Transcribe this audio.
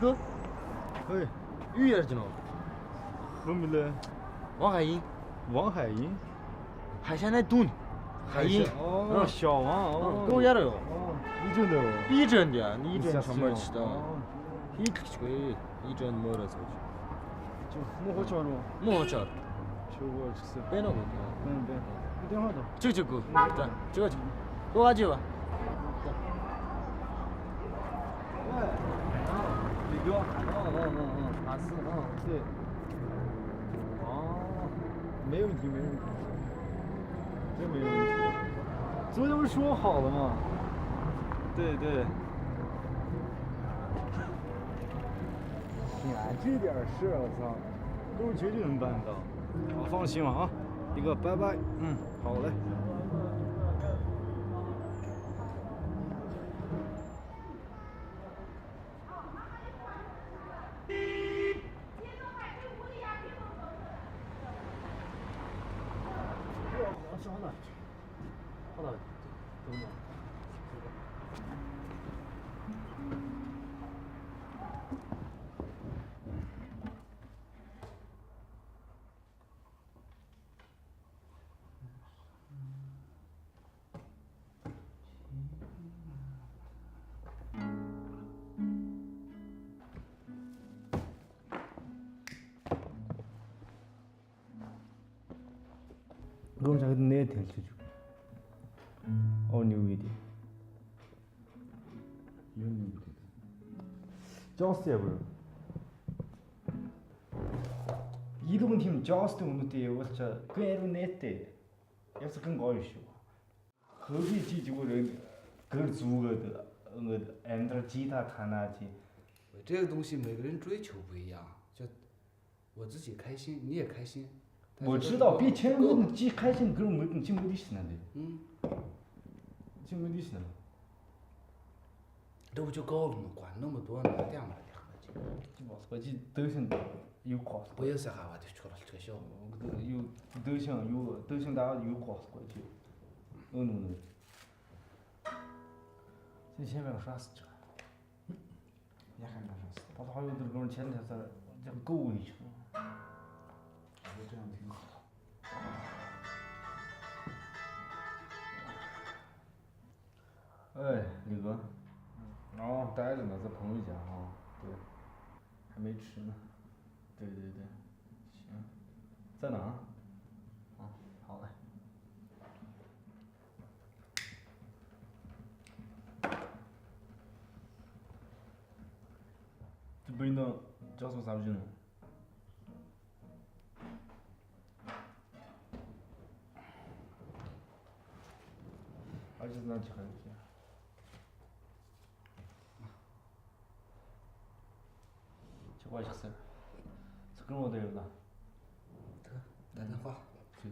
哥，嘿，语言知道？我们的王海英，王海英，海鲜来炖，海英，哦，小王哦，跟我演的哟。哦，你真的哦？你真的，你真上班吃的？哦，你吹，你真没得出去。就我好吃了，我好吃。就我吃。别那个。对，你电话的。这个，对，这个，多少钱吧？喂，李哥，大师，对。哦，没问题，没问题，这没问题。昨天不是说好了吗？对。你看这点事，我操，都是绝对能办到。好，放心吧啊，李哥，拜拜。好嘞。好了，等等。我们这个哪天去就？哦，牛一点。有牛一点。Just det bro. 이동 팀 just 오는데 어차 그애로 냈대. 역시 큰 거이쇼. 거기 지지고를 그걸 주거든. 애들 기타 타나지. 这个东西每个人追求不一样，就我自己开心，你也开心。我知道，别前面既开心그럼 뭐 지금 어디 있는데? 지금 어디 있는? 这不就够了吗？管那么多，哪点嘛的合计？我记德行有 cost。不也是哈我就出了这个笑。有德行大有 cost 过去。这前面啥事情？也还没啥事。他还有这哥们前天是这个狗围去了。我这样挺好。哎，李哥。哦，待着呢，在朋友家啊。对。还没吃呢。对。行。在哪？好嘞。这不能教授啥不行？而且那几还有些。这我去吃，这跟我都有了。得，打电话。就。